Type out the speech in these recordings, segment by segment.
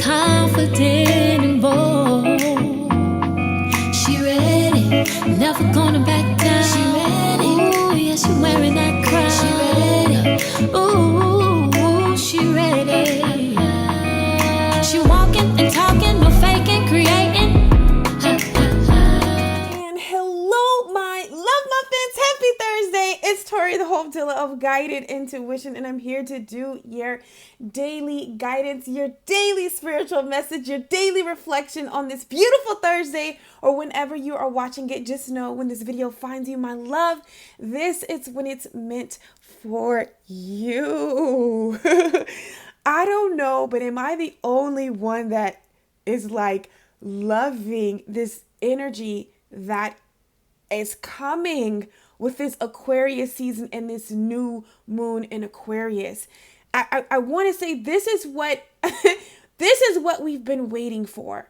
confident and bold. She ready, never gonna back down. She ready, ooh, yeah, she wearing that crown. She ready, ooh, she ready. She walking and talking, no faking, creating. And hello, my love muffins. Happy Thursday. It's Tori, the Hope Dealer of Guided Intuition, and I'm here to do your daily guidance, your daily spiritual message, your daily reflection on this beautiful Thursday, or whenever you are watching it. Just know when this video finds you, my love, this is when it's meant for you. I don't know, but am I the only one that is like loving this energy that is coming with this Aquarius season and this new moon in Aquarius? I want to say this is what this is what we've been waiting for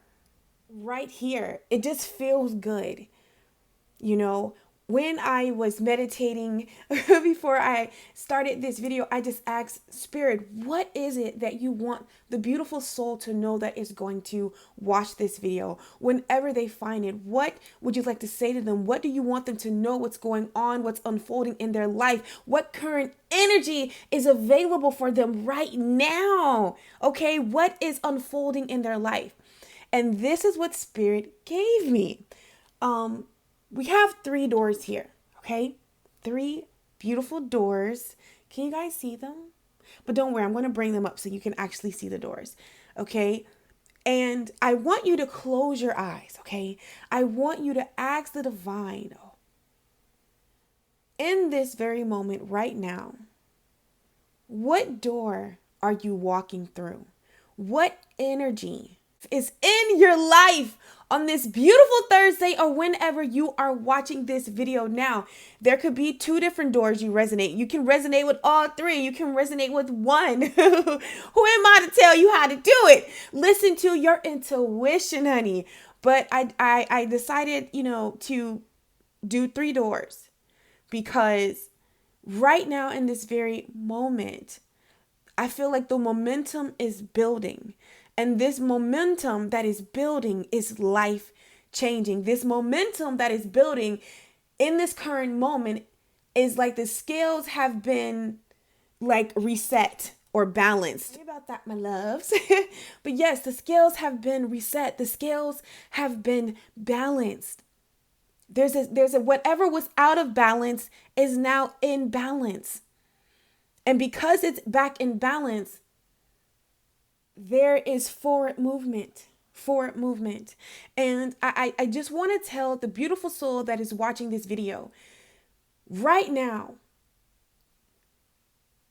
right here. It just feels good. You know, when I was meditating before I started this video, I just asked Spirit, what is it that you want the beautiful soul to know that is going to watch this video? Whenever they find it, what would you like to say to them? What do you want them to know? What's going on? What's unfolding in their life? What current energy is available for them right now? Okay, what is unfolding in their life? And this is what Spirit gave me. We have 3 doors here, okay? 3 beautiful doors. Can you guys see them? But don't worry, I'm going to bring them up so you can actually see the doors, okay? And I want you to close your eyes, okay? I want you to ask the divine in this very moment right now, what door are you walking through? What energy is in your life on this beautiful Thursday, or whenever you are watching this video now? There could be 2 different doors you resonate. You can resonate with all 3. You can resonate with one. Who am I to tell you how to do it? Listen to your intuition, honey. But I decided, to do 3 doors because right now in this very moment, I feel like the momentum is building. And this momentum that is building is life changing. This momentum that is building in this current moment is like the scales have been like reset or balanced. Sorry about that, my loves. But yes, the scales have been reset. The scales have been balanced. There's a whatever was out of balance is now in balance. And because it's back in balance, there is forward movement. And I just want to tell the beautiful soul that is watching this video right now,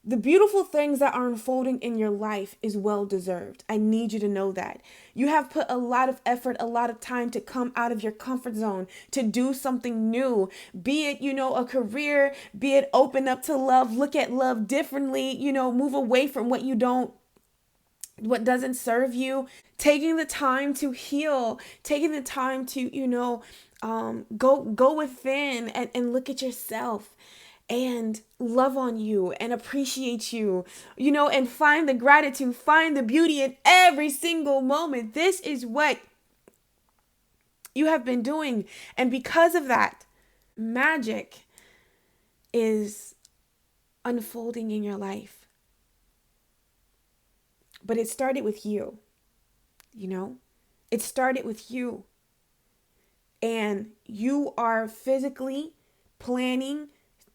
the beautiful things that are unfolding in your life is well deserved. I need you to know that. You have put a lot of effort, a lot of time to come out of your comfort zone, to do something new, be it, a career, be it open up to love, look at love differently, move away from what doesn't serve you, taking the time to heal, taking the time to, go within and look at yourself and love on you and appreciate you, and find the gratitude, find the beauty in every single moment. This is what you have been doing. And because of that, magic is unfolding in your life. But it started with you, It started with you. And you are physically planning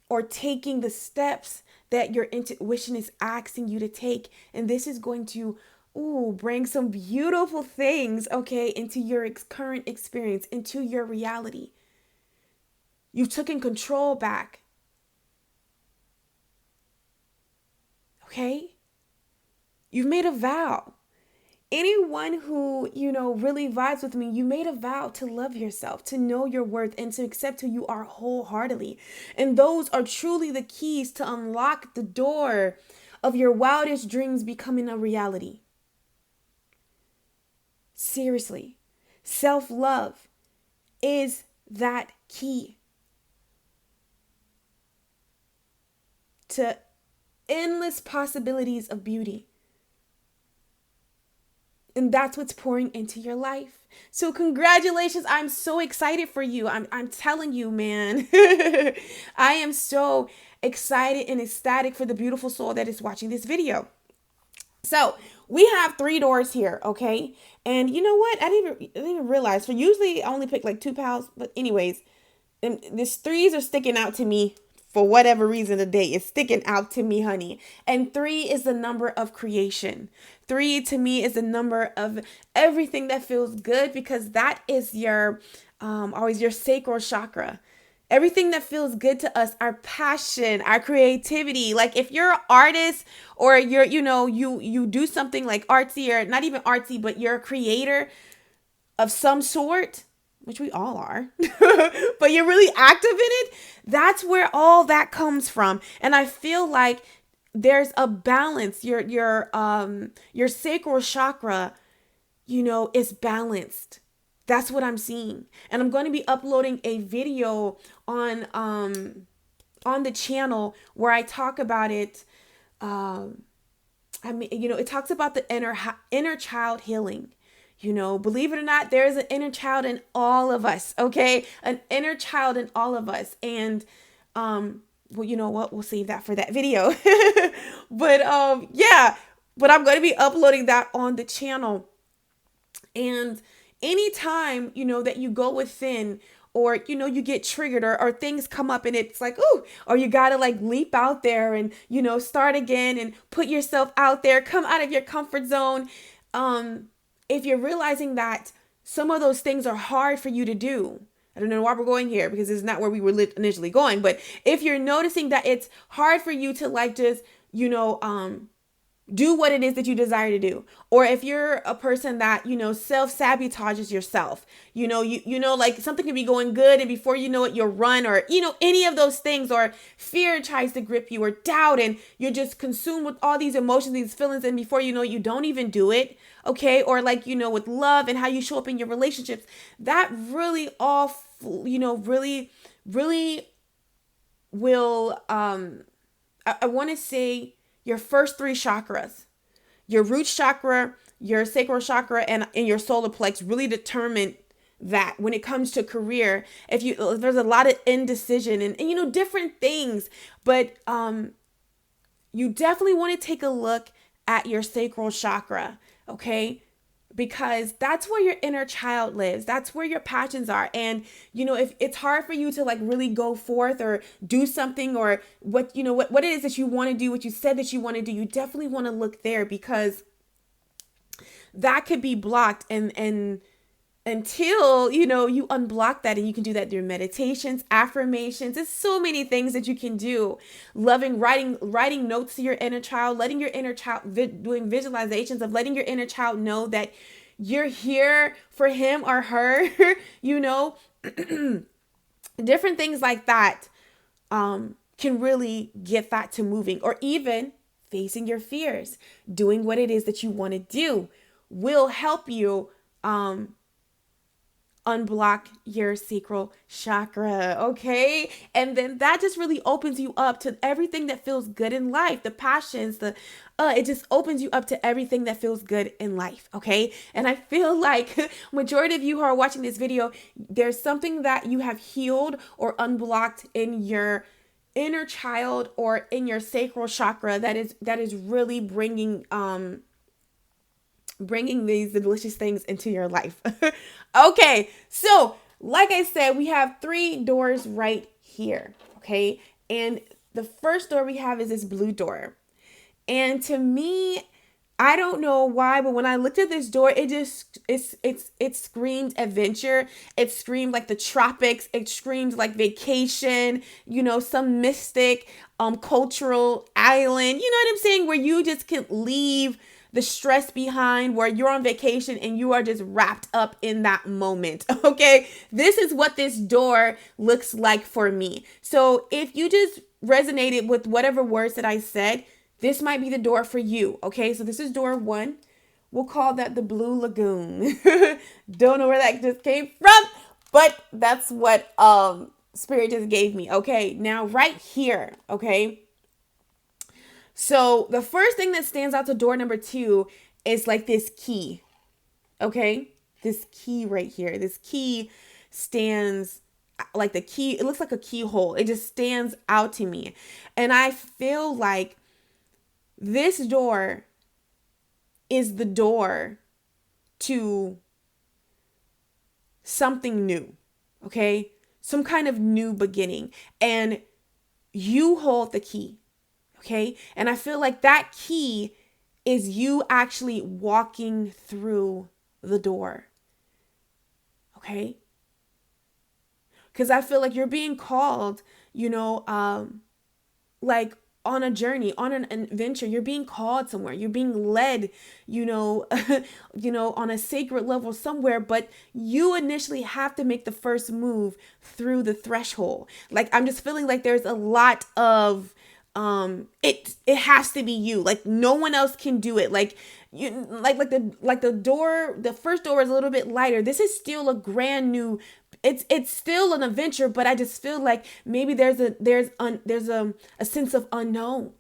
or taking the steps that your intuition is asking you to take. And this is going to, bring some beautiful things, okay, into your current experience, into your reality. You've taken control back. Okay? You've made a vow. Anyone who, really vibes with me, you made a vow to love yourself, to know your worth, and to accept who you are wholeheartedly. And those are truly the keys to unlock the door of your wildest dreams becoming a reality. Seriously, self-love is that key to endless possibilities of beauty. And that's what's pouring into your life. So congratulations. I'm so excited for you. I'm telling you, man. I am so excited and ecstatic for the beautiful soul that is watching this video. So we have 3 doors here, okay? And you know what? I didn't even realize. So usually I only pick like 2 pals. But anyways, and these 3s are sticking out to me for whatever reason today. It's sticking out to me, honey. And 3 is the number of creation. 3 to me is the number of everything that feels good, because that is your always your sacral chakra. Everything that feels good to us, our passion, our creativity. Like if you're an artist, or you're, you do something like artsy, or not even artsy, but you're a creator of some sort, which we all are, but you're really active in it. That's where all that comes from. And I feel like there's a balance. Your sacral chakra, is balanced. That's what I'm seeing. And I'm going to be uploading a video on the channel where I talk about it. It talks about the inner child healing. Believe it or not, there is an inner child in all of us. Okay. An inner child in all of us. And, well, you know what? We'll save that for that video. But, yeah, but I'm going to be uploading that on the channel. And anytime, that you go within, or, you get triggered, or things come up and it's like, ooh, or you got to like leap out there and, start again and put yourself out there, come out of your comfort zone. If you're realizing that some of those things are hard for you to do, I don't know why we're going here, because it's not where we were initially going, but if you're noticing that it's hard for you to like just, do what it is that you desire to do, or if you're a person that, self-sabotages yourself, like something can be going good and before you know it, you'll run, or, any of those things, or fear tries to grip you, or doubt, and you're just consumed with all these emotions, these feelings, and before you know it, you don't even do it. Okay. Or like, with love and how you show up in your relationships, that really all, really, really will, I want to say, your first 3 chakras, your root chakra, your sacral chakra, and your solar plex really determine that when it comes to career. If there's a lot of indecision and different things, but you definitely want to take a look at your sacral chakra, okay? Because that's where your inner child lives. That's where your passions are. And, if it's hard for you to like really go forth or do something, or what it is that you want to do, what you said that you want to do, you definitely want to look there, because that could be blocked. And until, you unblock that, and you can do that through meditations, affirmations. There's so many things that you can do. Writing notes to your inner child, letting your inner child, doing visualizations of letting your inner child know that you're here for him or her, different things like that, can really get that to moving. Or even facing your fears, doing what it is that you want to do will help you, unblock your sacral chakra, okay? And then that just really opens you up to everything that feels good in life, the passions, it just opens you up to everything that feels good in life, okay? And I feel like majority of you who are watching this video, there's something that you have healed or unblocked in your inner child or in your sacral chakra that is really bringing these delicious things into your life. Okay, so like I said, we have 3 doors right here, okay? And the first door we have is this blue door. And to me, I don't know why, but when I looked at this door, it screamed adventure. It screamed like the tropics. It screamed like vacation, some mystic, cultural island, you know what I'm saying? Where you just can leave the stress behind, where you're on vacation and you are just wrapped up in that moment. Okay. This is what this door looks like for me. So if you just resonated with whatever words that I said, this might be the door for you. Okay. So this is door 1. We'll call that the Blue Lagoon. Don't know where that just came from, but that's what, Spirit just gave me. Okay. Now right here. Okay. So the first thing that stands out to door number 2 is like this key. Okay? This key right here. This key stands like the key. It looks like a keyhole. It just stands out to me. And I feel like this door is the door to something new. Okay? Some kind of new beginning. And you hold the key. Okay? And I feel like that key is you actually walking through the door. Okay? Because I feel like you're being called, like on a journey, on an adventure. You're being called somewhere. You're being led, on a sacred level somewhere, but you initially have to make the first move through the threshold. Like, I'm just feeling like there's a lot of it has to be you. Like, no one else can do it. Like, you like the door, the first door is a little bit lighter. This is still a brand new, it's still an adventure, but I just feel like maybe there's a sense of unknown,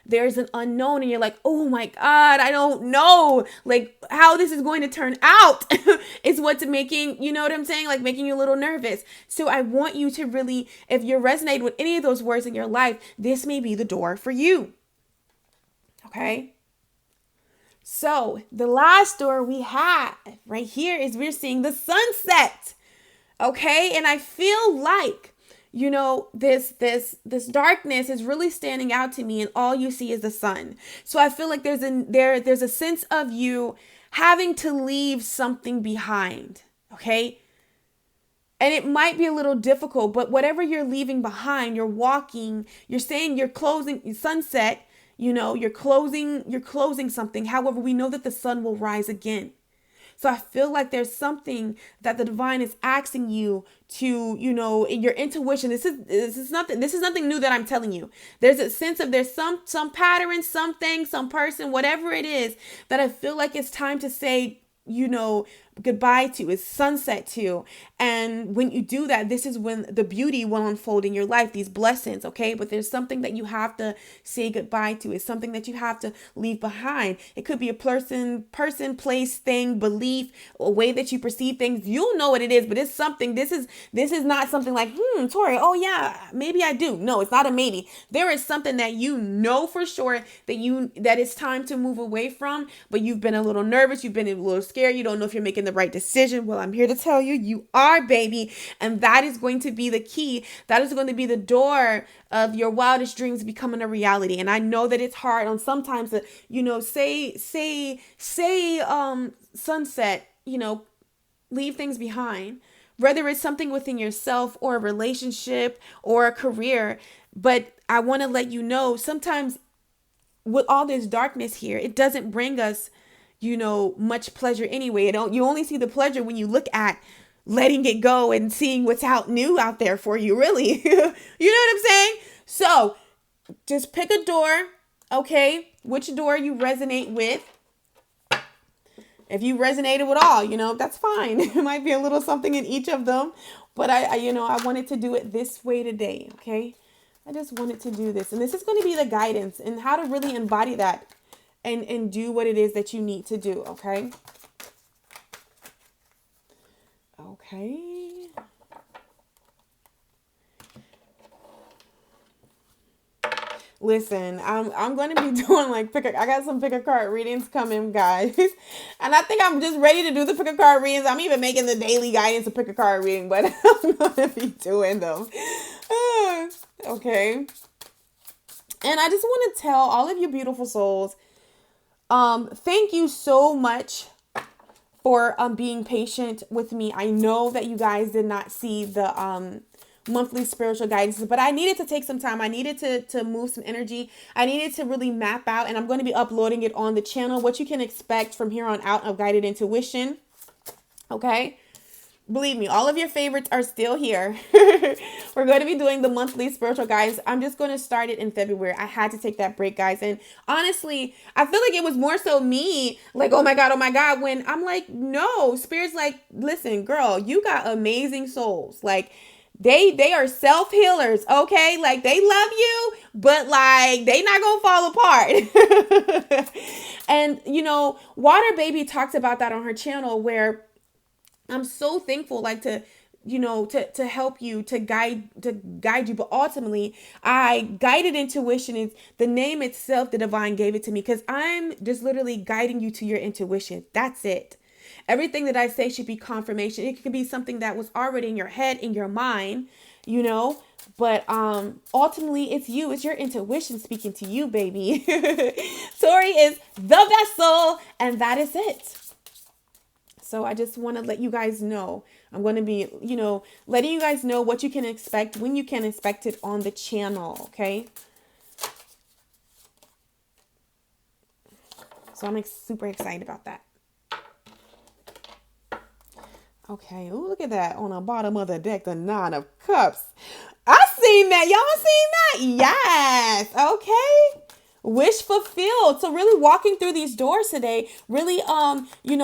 there's an unknown, and you're like, oh my God, I don't know like how this is going to turn out. Is what's making, you know what I'm saying? Like, making you a little nervous. So I want you to really, if you're resonating with any of those words in your life, this may be the door for you. Okay. So the last door we have right here is we're seeing the sunset. Okay. And I feel like, this darkness is really standing out to me, and all you see is the sun. So I feel like there's a sense of you having to leave something behind. Okay. And it might be a little difficult, but whatever you're leaving behind, you're walking, you're saying you're closing sunset, you're closing something. However, we know that the sun will rise again. So I feel like there's something that the divine is asking you to, your intuition. This is nothing new that I'm telling you. There's a sense of, there's some pattern, something, some person, whatever it is, that I feel like it's time to say, goodbye to, is sunset to. And when you do that, this is when the beauty will unfold in your life, these blessings. Okay. But there's something that you have to say goodbye to. It's something that you have to leave behind. It could be a person, place, thing, belief, a way that you perceive things. You'll know what it is, but it's something. This is not something like, Tori, oh yeah, maybe I do. No, it's not a maybe. There is something that you know for sure that it's time to move away from, but you've been a little nervous. You've been a little scared. You don't know if you're making the right decision. Well, I'm here to tell you, you are, baby. And that is going to be the key. That is going to be the door of your wildest dreams becoming a reality. And I know that it's hard on sometimes to, say sunset, leave things behind, whether it's something within yourself or a relationship or a career. But I want to let you know, sometimes with all this darkness here, it doesn't bring us, much pleasure anyway. You only see the pleasure when you look at letting it go and seeing what's new out there for you, really. You know what I'm saying? So just pick a door, okay? Which door you resonate with. If you resonated with all, that's fine. It might be a little something in each of them, but I wanted to do it this way today, okay? I just wanted to do this, and this is going to be the guidance and how to really embody that and do what it is that you need to do, okay? Okay. Listen, I'm going to be doing I got some pick a card readings coming, guys. And I think I'm just ready to do the pick a card readings. I'm even making the daily guidance a pick a card reading, but I'm going to be doing them. Okay. And I just want to tell all of you beautiful souls, thank you so much for being patient with me. I know that you guys did not see the monthly spiritual guidances, but I needed to take some time. I needed to move some energy. I needed to really map out, and I'm going to be uploading it on the channel, what you can expect from here on out of Guided Intuition. Okay. Believe me, all of your favorites are still here. We're going to be doing the monthly spiritual guides. I'm just going to start it in February. I had to take that break, guys. And honestly, I feel like it was more so me, like, oh my God, when I'm like, no, Spirit's like, listen, girl, you got amazing souls. Like, They are self-healers, okay? Like, they love you, but like they not gonna fall apart. And Water Baby talks about that on her channel, where I'm so thankful, like, to help you, to guide you. But ultimately, I guided intuition is the name itself. The divine gave it to me because I'm just literally guiding you to your intuition. That's it. Everything that I say should be confirmation. It could be something that was already in your head, in your mind, but ultimately it's you. It's your intuition speaking to you, baby. Tori is the vessel, and that is it. So I just want to let you guys know. I'm going to be, letting you guys know what you can expect, when you can expect it on the channel, okay? So I'm super excited about that. Okay, ooh, look at that on the bottom of the deck, the 9 of Cups. I seen that. Y'all seen that? Yes. Okay. Wish fulfilled. So really walking through these doors today, really,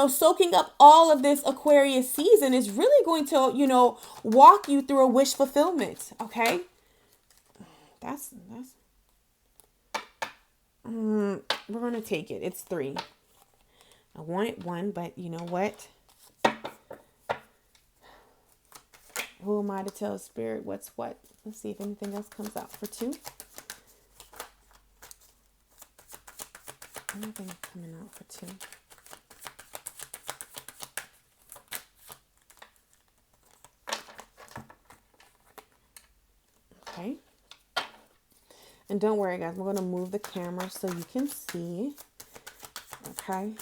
soaking up all of this Aquarius season is really going to, walk you through a wish fulfillment. Okay. We're going to take it. It's 3. I wanted 1, but you know what? Who am I to tell Spirit what's what? Let's see if anything else comes out for 2. Anything coming out for 2. Okay. And don't worry, guys. We're going to move the camera so you can see. Okay.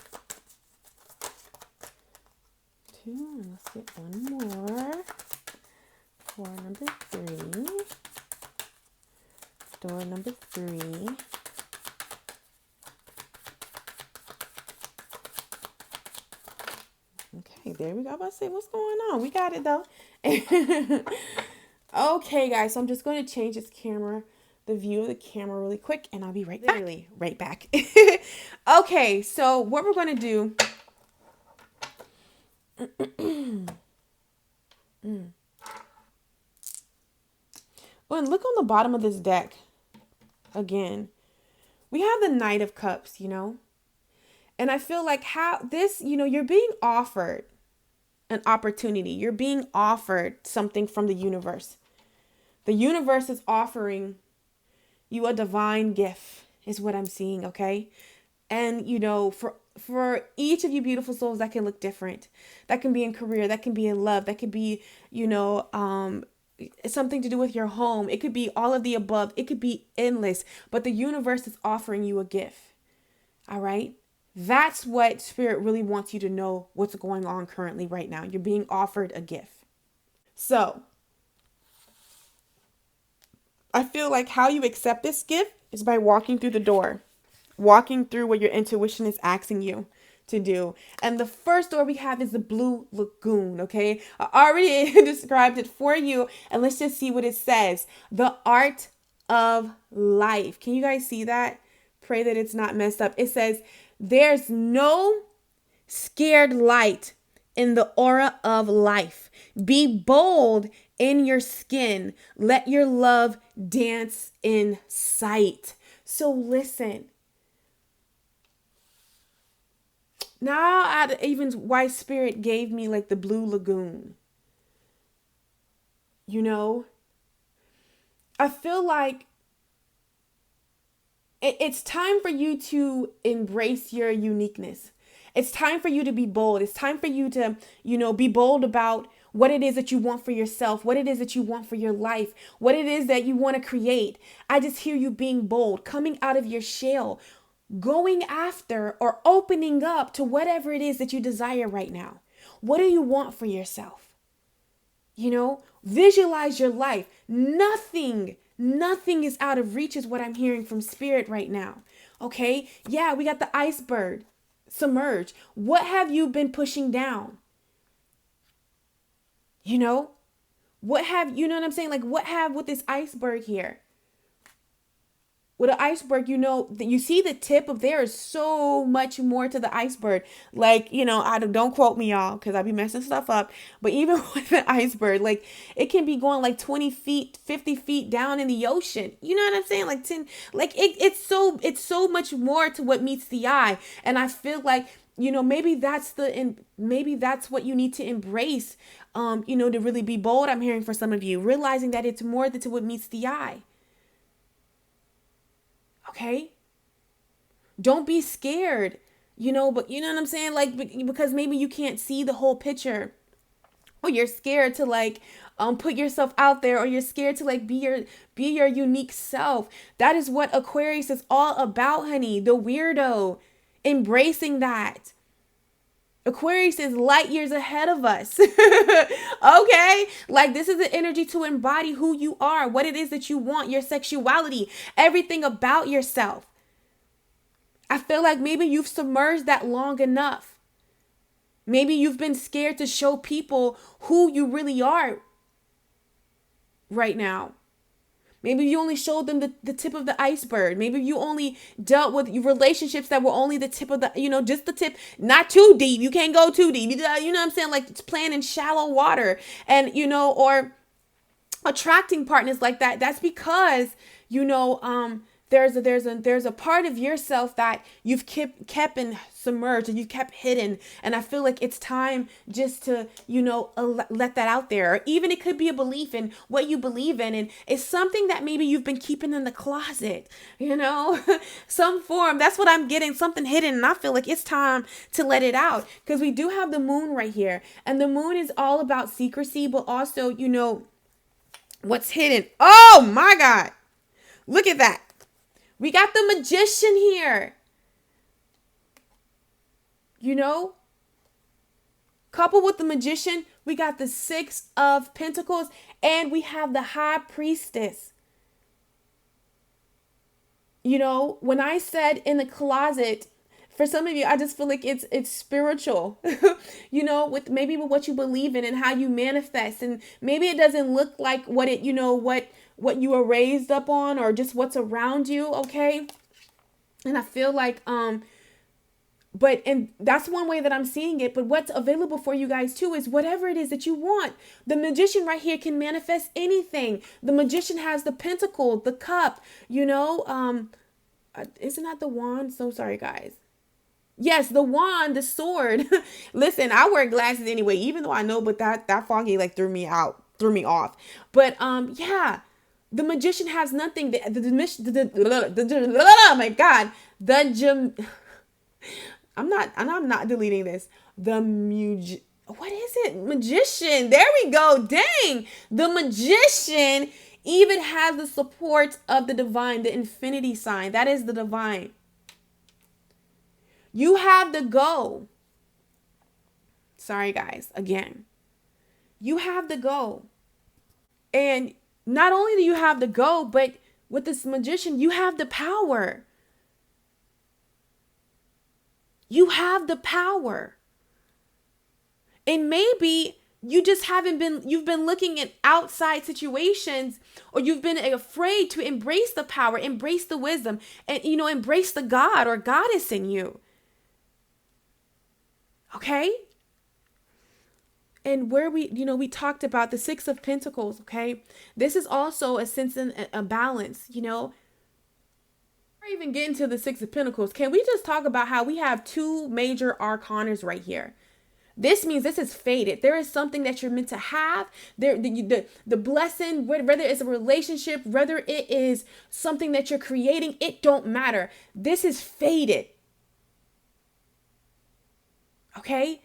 2. And let's get 1 more. For number 3. Door number 3. Okay, there we go. I'm about to say, what's going on? We got it, though. Okay, guys. So I'm just going to change this camera, the view of the camera really quick, and I'll be right back. Literally, right back. Okay, so what we're going to do... Oh, and look on the bottom of this deck. Again, we have the Knight of Cups, And I feel like how this, you're being offered an opportunity. You're being offered something from the universe. The universe is offering you a divine gift, is what I'm seeing, okay? And, for each of you beautiful souls, that can look different. That can be in career. That can be in love. That could be, something to do with your home. It could be all of the above. It could be endless, but the universe is offering you a gift. All right. That's what Spirit really wants you to know, what's going on currently right now. You're being offered a gift. So I feel like how you accept this gift is by walking through the door, walking through what your intuition is asking you to do. And the first door we have is the Blue Lagoon, okay? I already described it for you, and let's just see what it says. The art of life. Can you guys see that? Pray that it's not messed up. It says, there's no scared light in the aura of life. Be bold in your skin. Let your love dance in sight. So listen. Now, even why Spirit gave me like the Blue Lagoon. I feel like it's time for you to embrace your uniqueness. It's time for you to be bold. It's time for you to, be bold about what it is that you want for yourself, what it is that you want for your life, what it is that you want to create. I just hear you being bold, coming out of your shell, going after or opening up to whatever it is that you desire right now. What do you want for yourself? Visualize your life. Nothing is out of reach is what I'm hearing from Spirit right now. Okay? Yeah, we got the iceberg, submerge. What have you been pushing down? What have, you know what I'm saying? Like, what have with this iceberg here? with an iceberg, that you see the tip of, there is so much more to the iceberg. Like, I don't quote me, y'all, because I'll be messing stuff up. But even with an iceberg, like, it can be going like 20 feet, 50 feet down in the ocean. You know what I'm saying? Like 10, like it's so much more to what meets the eye. And I feel like, maybe that's what you need to embrace, to really be bold. I'm hearing for some of you, realizing that it's more than to what meets the eye. Okay? Don't be scared, but you know what I'm saying? Like, because maybe you can't see the whole picture, or you're scared to like, put yourself out there, or you're scared to like be your unique self. That is what Aquarius is all about, honey. The weirdo, embracing that. Aquarius is light years ahead of us. Okay? Like, this is the energy to embody who you are, what it is that you want, your sexuality, everything about yourself. I feel like maybe you've submerged that long enough. Maybe you've been scared to show people who you really are right now. Maybe you only showed them the tip of the iceberg. Maybe you only dealt with relationships that were only the tip of the, just the tip, not too deep. You can't go too deep. You know what I'm saying? Like, it's playing in shallow water, and, or attracting partners like that. That's because, there's a part of yourself that you've kept and submerged, and you've kept hidden. And I feel like it's time just to, let that out there. Or even it could be a belief in what you believe in. And it's something that maybe you've been keeping in the closet, some form. That's what I'm getting, something hidden. And I feel like it's time to let it out, because we do have the moon right here. And the moon is all about secrecy, but also, what's hidden. Oh my God. Look at that. We got the Magician here. Coupled with the Magician, we got the Six of Pentacles, and we have the High Priestess. When I said in the closet, for some of you, I just feel like it's spiritual, with what you believe in and how you manifest. And maybe it doesn't look like what what you were raised up on, or just what's around you. Okay. And I feel like, and that's one way that I'm seeing it. But what's available for you guys too is whatever it is that you want. The Magician right here can manifest anything. The Magician has the Pentacle, the Cup, isn't that the Wand? So sorry, guys. Yes, the Wand, the Sword. Listen, I wear glasses anyway, even though I know, but that foggy like threw me off. But yeah, the Magician has nothing. Oh my God, I'm not deleting this. What is it? Magician. There we go. Dang, the Magician even has the support of the divine, the infinity sign. That is the divine. You have the go. Sorry, guys. Again, you have the go. And not only do you have the go, but with this Magician, you have the power. You have the power. And maybe you just you've been looking at outside situations, or you've been afraid to embrace the power, embrace the wisdom, and, embrace the God or goddess in you. Okay? And where we talked about the Six of Pentacles, okay? This is also a sense in a balance, Before I even get into the Six of Pentacles, can we just talk about how we have two major arcanas right here? This means this is fated. There is something that you're meant to have. The blessing, whether it's a relationship, whether it is something that you're creating, it don't matter. This is fated. Okay?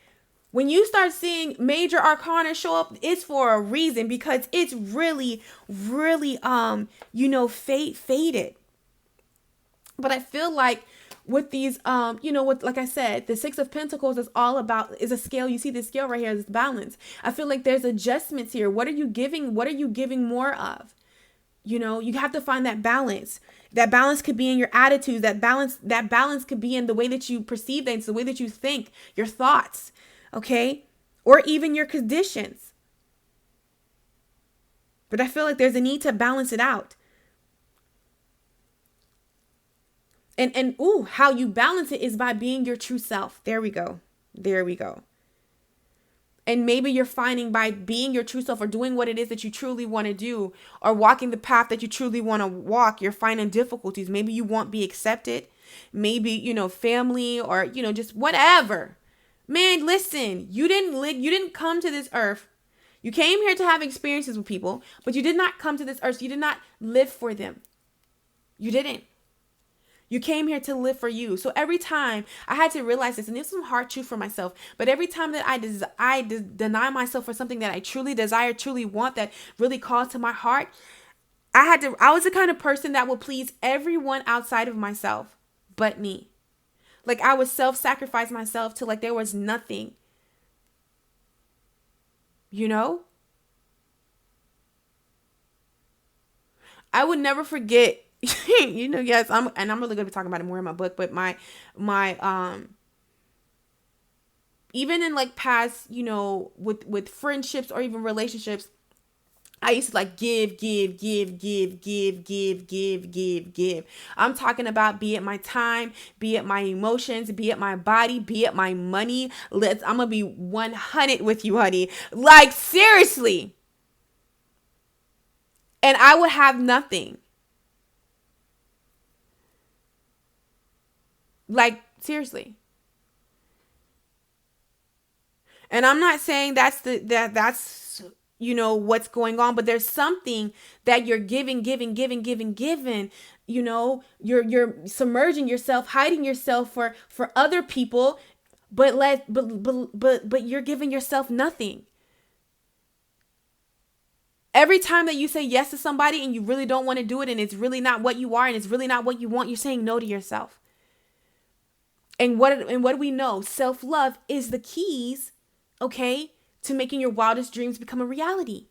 When you start seeing major arcana show up, it's for a reason, because it's really, really, fated. But I feel like with these, like I said, the Six of Pentacles is a scale. You see the scale right here, this balance. I feel like there's adjustments here. What are you giving? What are you giving more of? You have to find that balance. That balance could be in your attitudes. That balance could be in the way that you perceive things, the way that you think, your thoughts. Okay? Or even your conditions. But I feel like there's a need to balance it out. And how you balance it is by being your true self. There we go. There we go. And maybe you're finding by being your true self or doing what it is that you truly want to do or walking the path that you truly want to walk, you're finding difficulties. Maybe you won't be accepted. Maybe, family or, just whatever. Man, listen, you didn't come to this earth. You came here to have experiences with people, but you did not come to this earth. You did not live for them. You didn't. You came here to live for you. So every time I had to realize this, and this is some hard truth for myself, but every time that I deny myself for something that I truly desire, truly want, that really calls to my heart, I was the kind of person that would please everyone outside of myself but me. Like I would self-sacrifice myself till like there was nothing. I would never forget. Yes, I'm really gonna be talking about it more in my book, but my even in like past, with friendships or even relationships, I used to like give. I'm talking about be it my time, be it my emotions, be it my body, be it my money. I'm gonna be 100 with you, honey. Like seriously. And I would have nothing. Like, seriously. And I'm not saying that's what's going on, but there's something that you're giving. You're submerging yourself, hiding yourself for other people, but you're giving yourself nothing. Every time that you say yes to somebody and you really don't want to do it and it's really not what you are and it's really not what you want, you're saying no to yourself. And what do we know? Self-love is the keys, okay, to making your wildest dreams become a reality.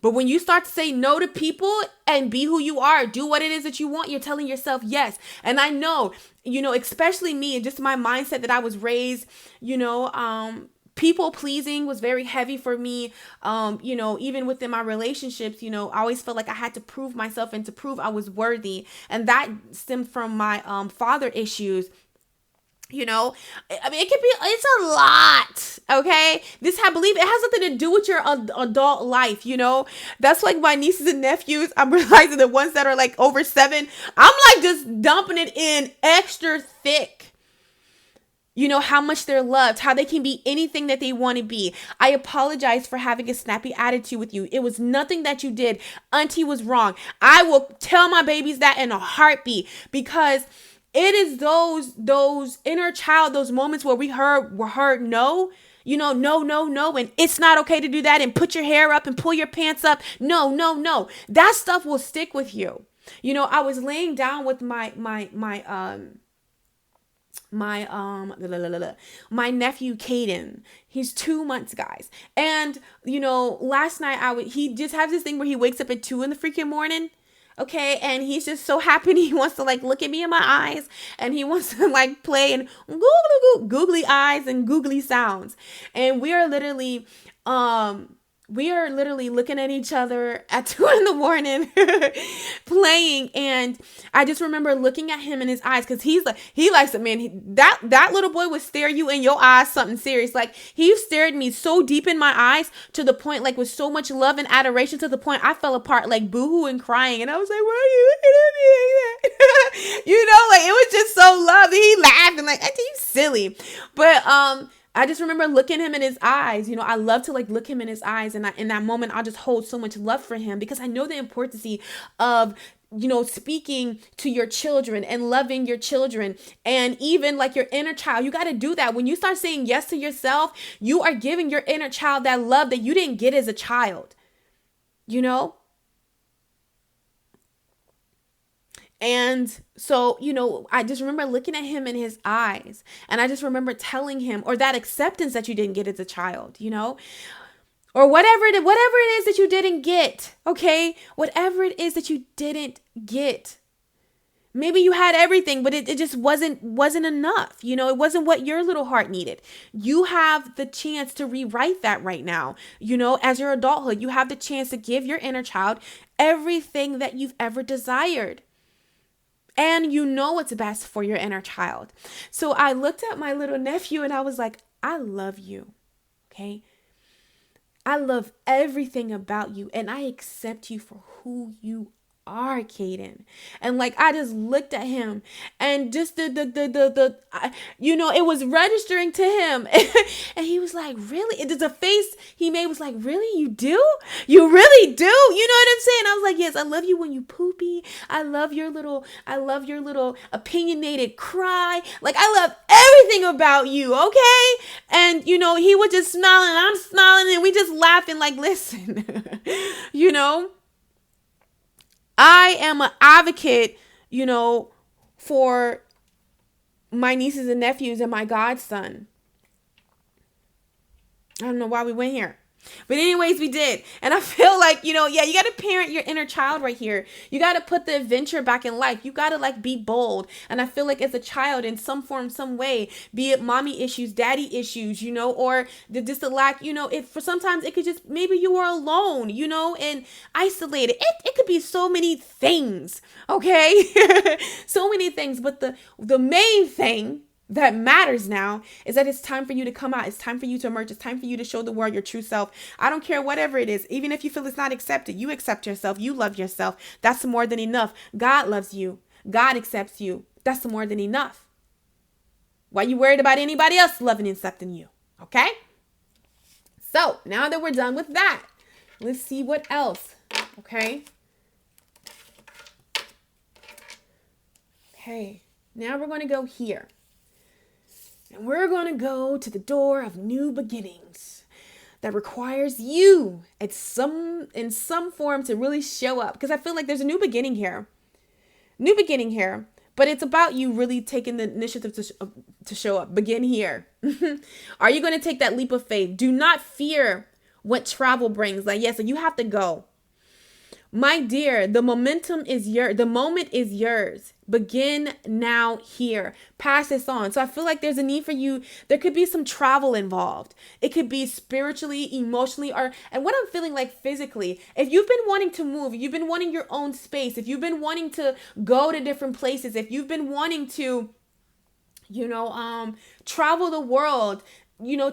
But when you start to say no to people and be who you are, do what it is that you want, you're telling yourself yes. And I know, especially me and just my mindset that I was raised, people pleasing was very heavy for me. Even within my relationships, I always felt like I had to prove myself and to prove I was worthy. And that stemmed from my father issues. It's a lot, okay? Believe it has nothing to do with your adult life, That's like my nieces and nephews. I'm realizing the ones that are like over 7, I'm like just dumping it in extra thick. How much they're loved, how they can be anything that they want to be. I apologize for having a snappy attitude with you. It was nothing that you did. Auntie was wrong. I will tell my babies that in a heartbeat because it is those inner child, those moments where we heard no, no, and it's not okay to do that, and put your hair up and pull your pants up. No. That stuff will stick with you. I was laying down with my nephew Caden. He's 2 months, guys. And last night he just has this thing where he wakes up at 2 in the freaking morning. Okay, and he's just so happy and he wants to like look at me in my eyes and he wants to like play and googly eyes and googly sounds. And we are literally looking at each other at 2 in the morning playing. And I just remember looking at him in his eyes because he likes it, man. That little boy would stare you in your eyes something serious. Like he stared me so deep in my eyes to the point like with so much love and adoration to the point I fell apart like boohoo and crying. And I was like, why are you looking at me like that? Like it was just so lovely. He laughed and like, I think you silly. But I just remember looking him in his eyes. I love to like look him in his eyes. And in that moment, I'll just hold so much love for him because I know the importance of, speaking to your children and loving your children and even like your inner child. You got to do that. When you start saying yes to yourself, you are giving your inner child that love that you didn't get as a child, And so, I just remember looking at him in his eyes and I just remember telling him, or that acceptance that you didn't get as a child, or whatever it is that you didn't get. Okay. Whatever it is that you didn't get. Maybe you had everything, but it just wasn't enough. It wasn't what your little heart needed. You have the chance to rewrite that right now. As your adulthood, you have the chance to give your inner child everything that you've ever desired. and you know what's best for your inner child. So I looked at my little nephew and I was like, I love you. Okay. I love everything about you and I accept you for who you are, Caden. And like, I just looked at him and just it was registering to him. And he was like, really? It is a face he made was like, really? You do? You really do? You know what I'm saying? I was like, yes, I love you when you poopy. I love your little opinionated cry. Like, I love everything about you. Okay. And, he was just smiling and I'm smiling and we just laughing like, listen, I am an advocate, for my nieces and nephews and my godson. I don't know why we went here. But anyways, we did. And I feel like, you got to parent your inner child right here. You got to put the adventure back in life. You got to be bold. And I feel like as a child in some form, some way, be it mommy issues, daddy issues, or just a lack, for sometimes it could just, maybe you were alone, and isolated. It could be so many things. Okay. So many things. But the main thing that matters now is that it's time for you to come out. It's time for you to emerge. It's time for you to show the world your true self. I don't care whatever it is. Even if you feel it's not accepted, you accept yourself. You love yourself. That's more than enough. God loves you. God accepts you. That's more than enough. Why are you worried about anybody else loving and accepting you? Okay? So now that we're done with that, let's see what else. Okay? Okay. Now we're going to go here. And we're going to go to the door of new beginnings that requires you in some form to really show up. Because I feel like there's a new beginning here. But it's about you really taking the initiative to show up. Begin here. Are you going to take that leap of faith? Do not fear what travel brings. Like, yes, you have to go. My dear, the moment is yours. Begin now here. Pass this on. So I feel like there's a need for you. There could be some travel involved. It could be spiritually, emotionally, and what I'm feeling like physically. If you've been wanting to move, if you've been wanting your own space, if you've been wanting to go to different places, if you've been wanting to, travel the world,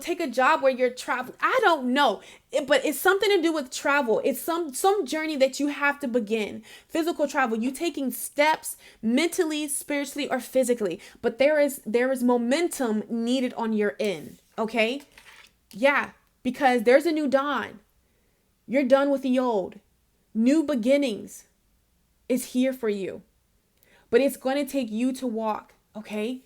take a job where you're traveling. I don't know. But it's something to do with travel. It's some journey that you have to begin. Physical travel. You taking steps mentally, spiritually, or physically. But there is momentum needed on your end. Okay? Yeah. Because there's a new dawn. You're done with the old. New beginnings is here for you. But it's going to take you to walk. Okay?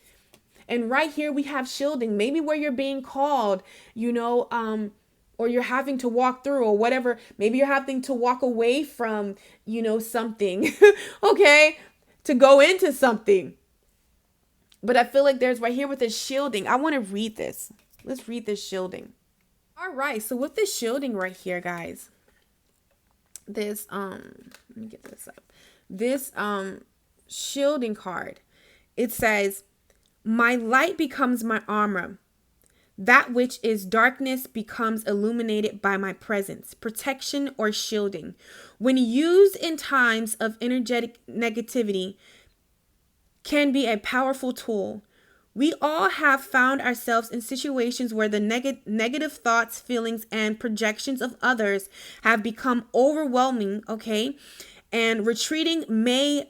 And right here we have shielding, maybe where you're being called, or you're having to walk through or whatever. Maybe you're having to walk away from, something, okay, to go into something. But I feel like there's right here with this shielding. I want to read this. Let's read this shielding. All right. So with this shielding right here, guys, this, let me get this up. This, shielding card, it says, my light becomes my armor. That which is darkness becomes illuminated by my presence, protection or shielding. When used in times of energetic negativity, can be a powerful tool. We all have found ourselves in situations where the negative thoughts, feelings, and projections of others have become overwhelming, okay? And retreating may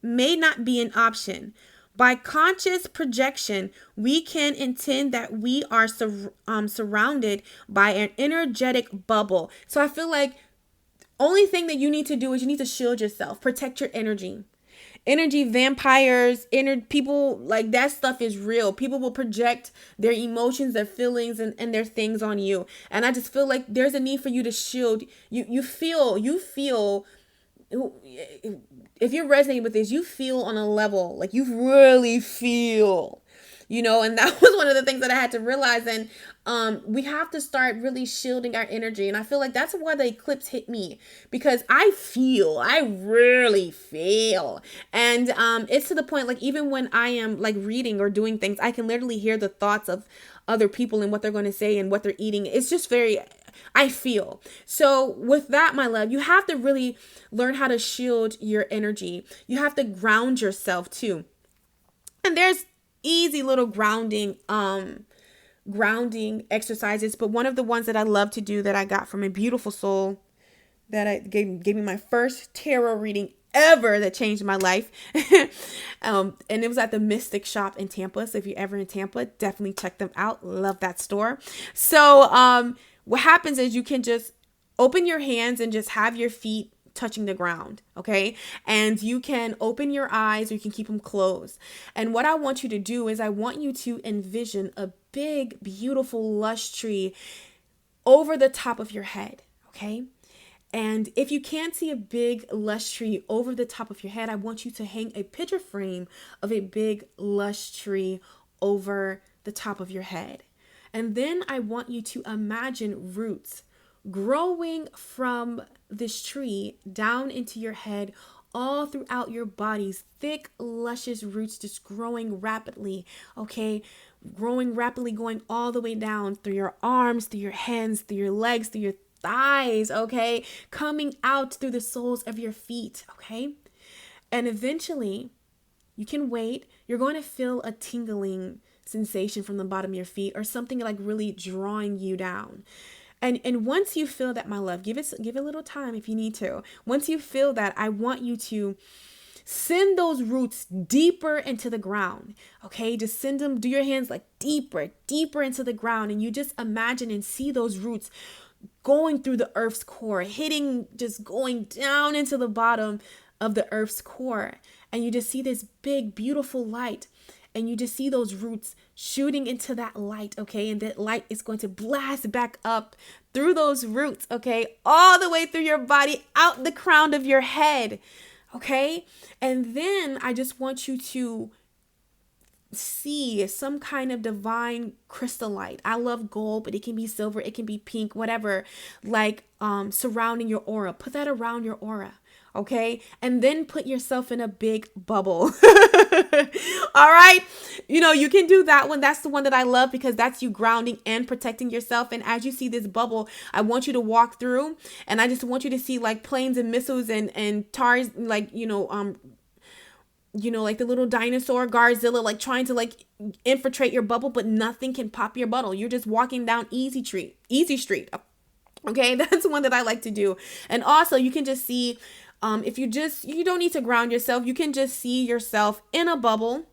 not be an option. By conscious projection, we can intend that we are surrounded by an energetic bubble. So I feel like only thing that you need to do is you need to shield yourself, protect your energy. Energy vampires, people, like that stuff is real. People will project their emotions, their feelings, and their things on you. And I just feel like there's a need for you to shield. You feel. If you're resonating with this, you feel on a level, like you really feel, and that was one of the things that I had to realize. And we have to start really shielding our energy. And I feel like that's why the eclipse hit me, because I really feel. And it's to the point, like, even when I am like reading or doing things, I can literally hear the thoughts of other people and what they're going to say and what they're eating. It's just very, I feel. So with that, my love, you have to really learn how to shield your energy. You have to ground yourself too. And there's easy little grounding exercises, but one of the ones that I love to do that I got from a beautiful soul that I gave me my first tarot reading ever that changed my life. And it was at the Mystic Shop in Tampa. So if you're ever in Tampa, definitely check them out. Love that store. So what happens is you can just open your hands and just have your feet touching the ground. Okay. And you can open your eyes or you can keep them closed. And what I want you to do is I want you to envision a big, beautiful, lush tree over the top of your head. Okay. And if you can't see a big lush tree over the top of your head, I want you to hang a picture frame of a big lush tree over the top of your head. And then I want you to imagine roots growing from this tree down into your head, all throughout your body's thick, luscious roots just growing rapidly, okay? Growing rapidly, going all the way down through your arms, through your hands, through your legs, through your thighs, okay? Coming out through the soles of your feet, okay? And eventually, you can wait. You're going to feel a tingling sensation from the bottom of your feet or something like really drawing you down. And once you feel that, my love, give it a little time if you need to. Once you feel that, I want you to send those roots deeper into the ground. Okay, just send them, do your hands like deeper into the ground. And you just imagine and see those roots going through the earth's core, just going down into the bottom of the earth's core. And you just see this big, beautiful light. And you just see those roots shooting into that light, okay? And that light is going to blast back up through those roots, okay? All the way through your body, out the crown of your head, okay? And then I just want you to see some kind of divine crystal light. I love gold, but it can be silver, it can be pink, whatever, like surrounding your aura. Put that around your aura. Okay. And then put yourself in a big bubble. All right. You can do that one. That's the one that I love because that's you grounding and protecting yourself. And as you see this bubble, I want you to walk through and I just want you to see like planes and missiles and TARS, like, like the little dinosaur Godzilla, like trying to like infiltrate your bubble, but nothing can pop your bubble. You're just walking down easy street. Okay. That's one that I like to do. And also you can just see, if you don't need to ground yourself, you can just see yourself in a bubble,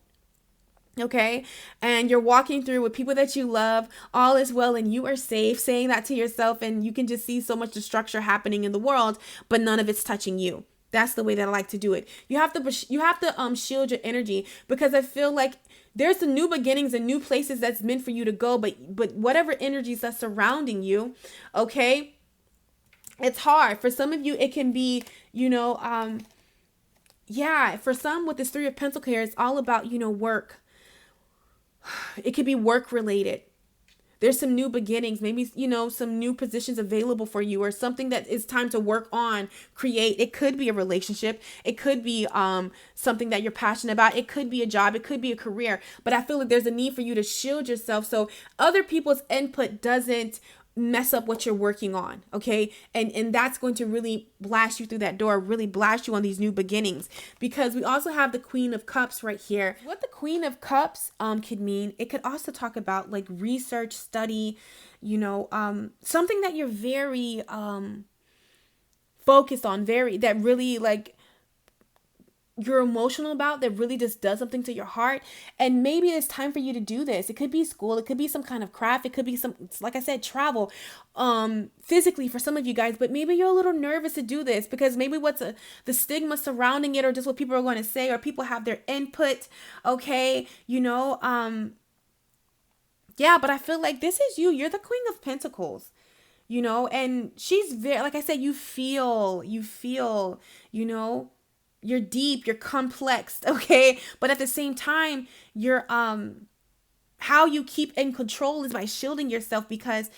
okay? And you're walking through with people that you love, all is well and you are safe, saying that to yourself, and you can just see so much destruction happening in the world, but none of it's touching you. That's the way that I like to do it. You have to shield your energy because I feel like there's some new beginnings and new places that's meant for you to go, but whatever energies that's surrounding you, okay? It's hard. For some of you, it can be, for some with this Three of Pentacles here, it's all about, work. It could be work related. There's some new beginnings, maybe, some new positions available for you or something that is time to work on, create. It could be a relationship. It could be something that you're passionate about. It could be a job. It could be a career. But I feel like there's a need for you to shield yourself so other people's input doesn't mess up what you're working on, okay? And that's going to really blast you through that door, really blast you on these new beginnings. Because we also have the Queen of Cups right here. What the Queen of Cups could mean, it could also talk about like research, study, something that you're very focused on, that really like you're emotional about, that really just does something to your heart. And maybe it's time for you to do this. It could be school. It could be some kind of craft. It could be like I said, travel, physically for some of you guys, but maybe you're a little nervous to do this because maybe the stigma surrounding it or just what people are going to say or people have their input. Okay. But I feel like this is you're the Queen of Pentacles, and she's very, like I said, you feel, you're deep, you're complex, okay? But at the same time, you're how you keep in control is by shielding yourself because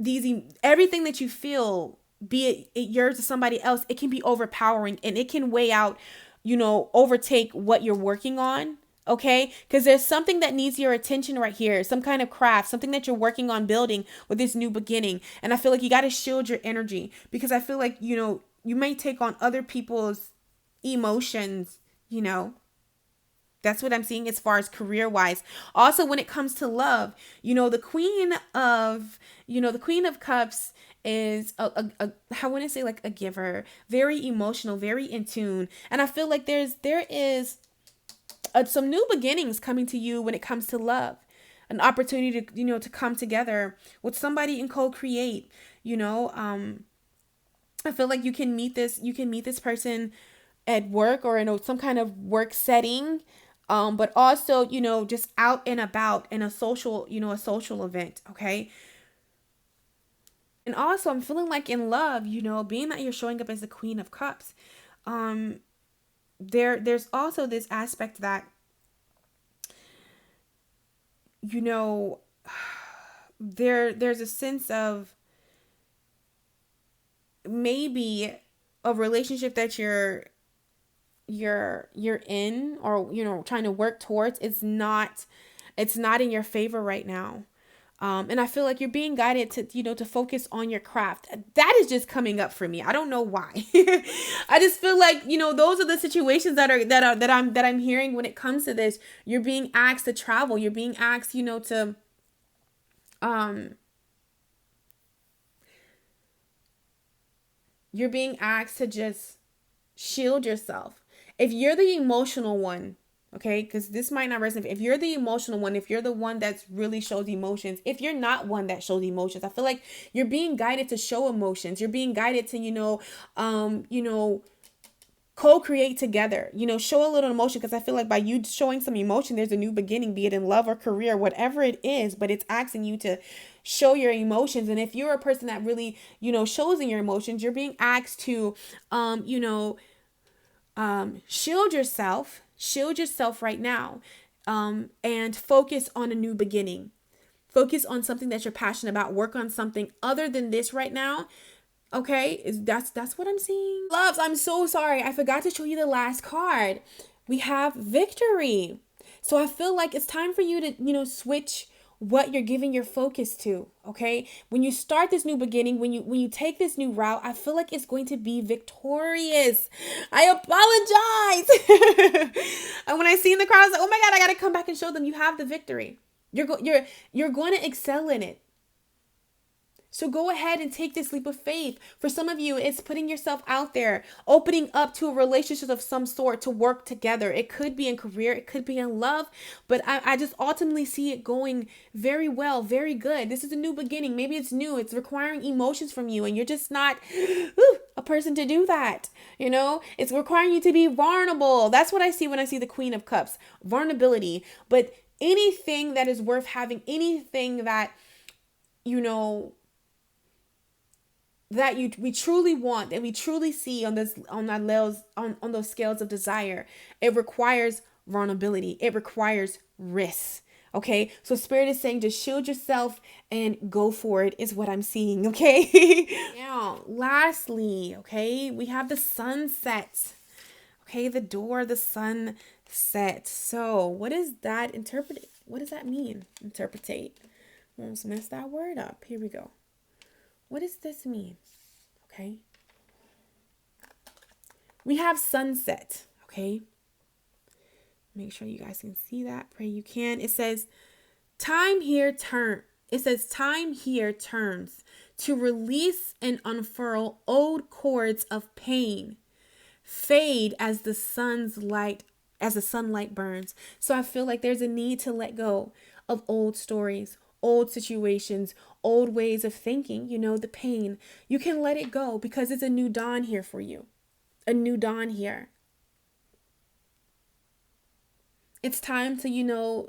everything that you feel, be it yours or somebody else, it can be overpowering and it can weigh out, overtake what you're working on. Okay, because there's something that needs your attention right here, some kind of craft, something that you're working on building with this new beginning. And I feel like you got to shield your energy, because I feel like, you may take on other people's emotions, That's what I'm seeing as far as career wise. Also, when it comes to love, the Queen of Cups is I want to say like a giver, very emotional, very in tune. And I feel like there is some new beginnings coming to you when it comes to love, an opportunity to to come together with somebody and co-create. I feel like you can meet this person at work or in some kind of work setting, but also just out and about in a social event. Okay. And also, I'm feeling like in love, being that you're showing up as the Queen of Cups, there's also this aspect that there's a sense of maybe a relationship that you're in, or trying to work towards, it's not in your favor right now. And I feel like you're being guided to focus on your craft. That is just coming up for me. I don't know why. I just feel like, those are the situations that I'm hearing when it comes to this. You're being asked to travel. You're being asked, to you're being asked to just shield yourself. If you're the emotional one, okay, because this might not resonate. If you're the emotional one, if you're the one that's really shows emotions, if you're not one that shows emotions, I feel like you're being guided to show emotions. You're being guided to, co-create together, show a little emotion, because I feel like by you showing some emotion, there's a new beginning, be it in love or career, whatever it is, but it's asking you to show your emotions. And if you're a person that really, shows in your emotions, you're being asked to, shield yourself right now, and focus on a new beginning. Focus on something that you're passionate about. Work on something other than this right now. Okay, that's what I'm seeing. Loves, I'm so sorry. I forgot to show you the last card. We have victory. So I feel like it's time for you to, switch what you're giving your focus to. Okay, when you start this new beginning, when you take this new route, I feel like it's going to be victorious. I apologize. And when I seen the card, I was like, oh my God, I gotta come back and show them you have the victory. You're going to excel in it. So go ahead and take this leap of faith. For some of you, it's putting yourself out there, opening up to a relationship of some sort to work together. It could be in career, it could be in love, but I just ultimately see it going very well, very good. This is a new beginning. Maybe it's new. It's requiring emotions from you, and you're just not a person to do that. It's requiring you to be vulnerable. That's what I see when I see the Queen of Cups, vulnerability. But anything that is worth having, anything that, that we truly want, that we truly see on those scales of desire, it requires vulnerability. It requires risk. Okay, so Spirit is saying just shield yourself and go for it, is what I'm seeing. Okay. Now, lastly, okay, we have the sunset. Okay, the door, the sunset. So what is that? What does that mean? Interpretate. Almost messed that word up. Here we go. What does this mean? Okay. We have sunset. Okay. Make sure you guys can see that. Pray you can. It says, time here turns to release and unfurl old cords of pain. Fade as the sunlight burns. So I feel like there's a need to let go of old stories, old situations, old ways of thinking, the pain. You can let it go because it's a new dawn here for you. A new dawn here. It's time to,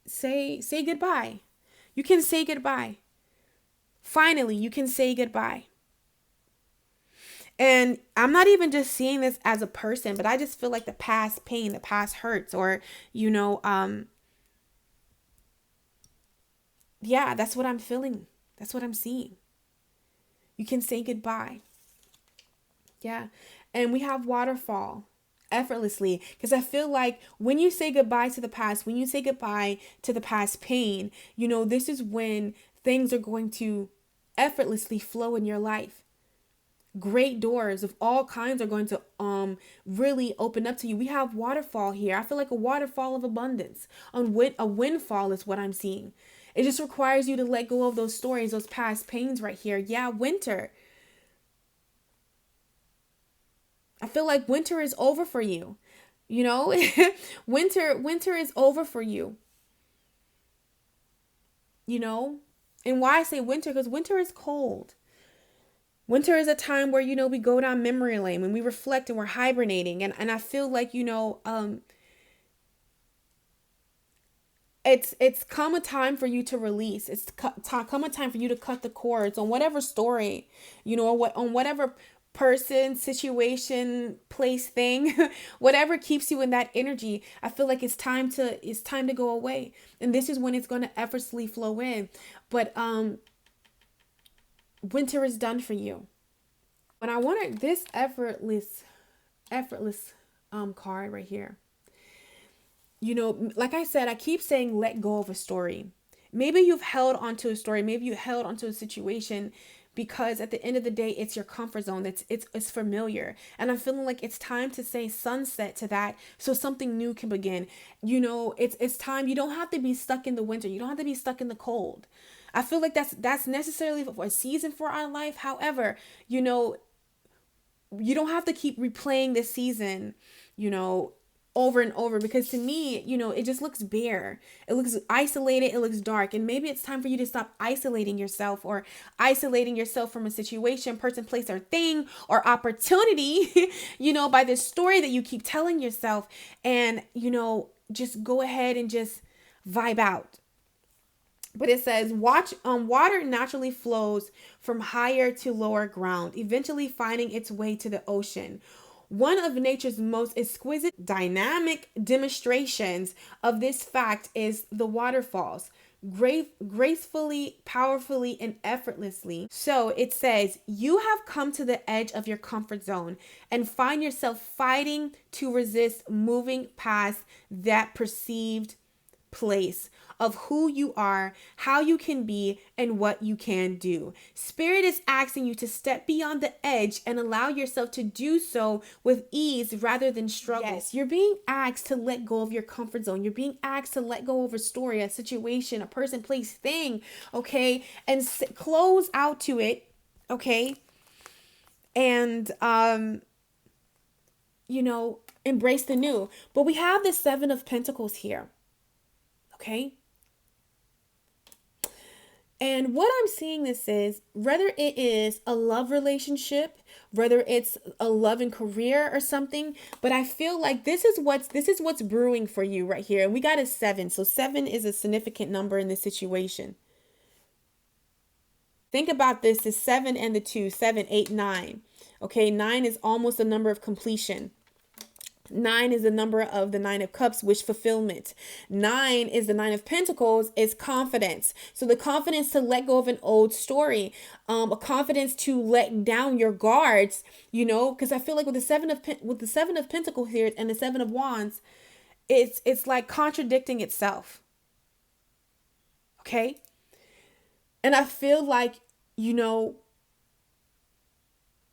say goodbye. You can say goodbye. Finally, you can say goodbye. And I'm not even just seeing this as a person, but I just feel like the past pain, the past hurts, or, yeah, that's what I'm feeling. That's what I'm seeing. You can say goodbye. Yeah. And we have waterfall effortlessly. Because I feel like when you say goodbye to the past, when you say goodbye to the past pain, this is when things are going to effortlessly flow in your life. Great doors of all kinds are going to really open up to you. We have waterfall here. I feel like a waterfall of abundance. A windfall is what I'm seeing. It just requires you to let go of those stories, those past pains right here. Yeah, winter. I feel like winter is over for you. Winter is over for you. And why I say winter, because winter is cold. Winter is a time where, we go down memory lane, when we reflect and we're hibernating. And I feel like, it's come a time for you to release. It's come a time for you to cut the cords on whatever story, on whatever person, situation, place, thing, whatever keeps you in that energy. I feel like it's time to go away. And this is when it's going to effortlessly flow in. But winter is done for you. When I wanted this effortless card right here. Like I said, I keep saying let go of a story. Maybe you've held onto a story, maybe you held onto a situation because at the end of the day, it's your comfort zone. It's familiar. And I'm feeling like it's time to say sunset to that so something new can begin. It's time. You don't have to be stuck in the winter. You don't have to be stuck in the cold. I feel like that's necessarily for a season for our life. However, you don't have to keep replaying this season, over and over, because to me, it just looks bare. It looks isolated. It looks dark. And maybe it's time for you to stop isolating yourself from a situation, person, place, or thing or opportunity, by this story that you keep telling yourself, and, just go ahead and just vibe out. But it says, water naturally flows from higher to lower ground, eventually finding its way to the ocean. One of nature's most exquisite dynamic demonstrations of this fact is the waterfalls, gracefully, powerfully, and effortlessly. So it says, you have come to the edge of your comfort zone and find yourself fighting to resist moving past that perceived place of who you are, how you can be, and what you can do. Spirit is asking you to step beyond the edge and allow yourself to do so with ease rather than struggle. Yes, you're being asked to let go of your comfort zone. You're being asked to let go of a story, a situation, a person, place, thing, okay? And close out to it, okay? And, embrace the new. But we have the Seven of Pentacles here, okay? And what I'm seeing this is, whether it is a love relationship, whether it's a love and career or something, but I feel like this is what's brewing for you right here. And we got a 7. So 7 is a significant number in this situation. Think about this, the 7 and the 2, 7, 8, 9. Okay, 9 is almost the number of completion. 9 is the number of the 9 of Cups, wish fulfillment. 9 is the 9 of Pentacles, is confidence. So the confidence to let go of an old story, a confidence to let down your guards, because I feel like with the 7 of Pentacles here and the 7 of Wands, it's like contradicting itself. Okay? And I feel like,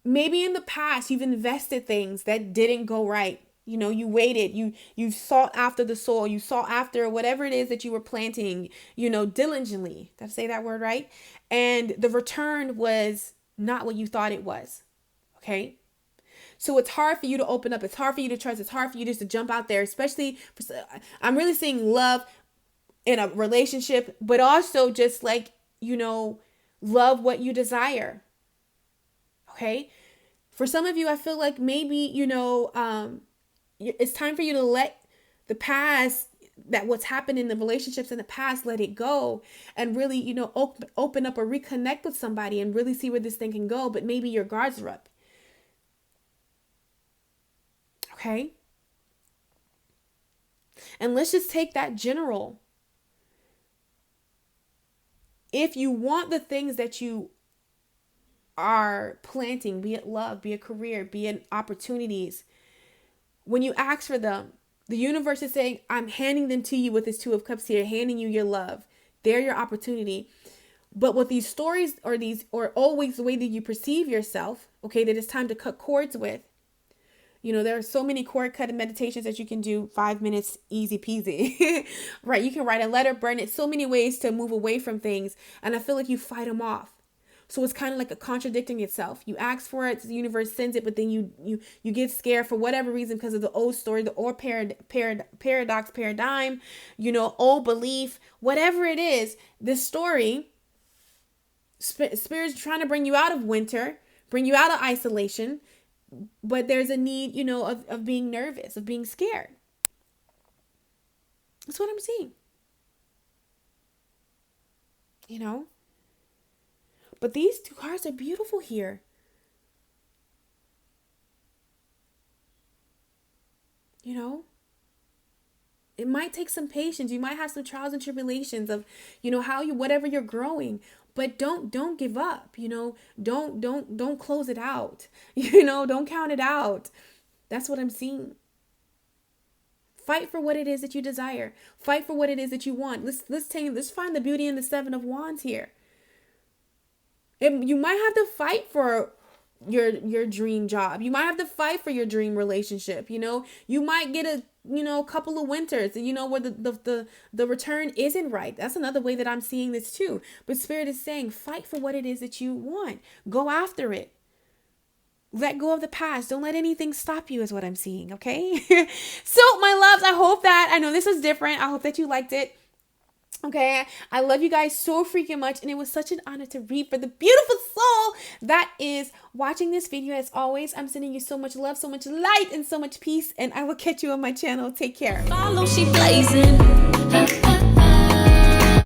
maybe in the past you've invested things that didn't go right. You waited, you sought after the soil, you sought after whatever it is that you were planting, diligently. Did I say that word right? And the return was not what you thought it was. Okay. So it's hard for you to open up. It's hard for you to trust. It's hard for you just to jump out there, especially I'm really seeing love in a relationship, but also just like, love what you desire. Okay. For some of you, I feel like maybe, it's time for you to let the past, that what's happened in the relationships in the past, let it go and really, open up or reconnect with somebody and really see where this thing can go. But maybe your guards are up. Okay. And let's just take that general. If you want the things that you are planting, be it love, be it career, be it opportunities, When you ask for them, the universe is saying, I'm handing them to you with this Two of Cups here, handing you your love. They're your opportunity. But what these stories or always the way that you perceive yourself, okay, that it's time to cut cords with. You know, there are so many cord cutting meditations that you can do, 5 minutes, easy peasy, right? You can write a letter, burn it, so many ways to move away from things. And I feel like you fight them off. So it's kind of like a contradicting itself. You ask for it, the universe sends it, but then you get scared for whatever reason because of the old story, the old paradox, paradigm, you know, old belief, whatever it is, this story, Spirit's trying to bring you out of winter, bring you out of isolation, but there's a need, you know, of being nervous, of being scared. That's what I'm seeing. You know? But these two cards are beautiful here. You know? It might take some patience. You might have some trials and tribulations of, you know, whatever you're growing. But don't give up, you know, don't close it out, you know, don't count it out. That's what I'm seeing. Fight for what it is that you desire. Fight for what it is that you want. Let's find the beauty in the Seven of Wands here. You might have to fight for your dream job. You might have to fight for your dream relationship. You know, you might get a couple of winters, you know, where the return isn't right. That's another way that I'm seeing this too. But Spirit is saying, fight for what it is that you want. Go after it. Let go of the past. Don't let anything stop you is what I'm seeing. Okay. So my loves, I know this was different. I hope that you liked it. Okay, I love you guys so freaking much, and it was such an honor to read for the beautiful soul that is watching this video. As always, I'm sending you so much love, so much light, and so much peace, and I will catch you on my channel. Take care. Follow, she blazing.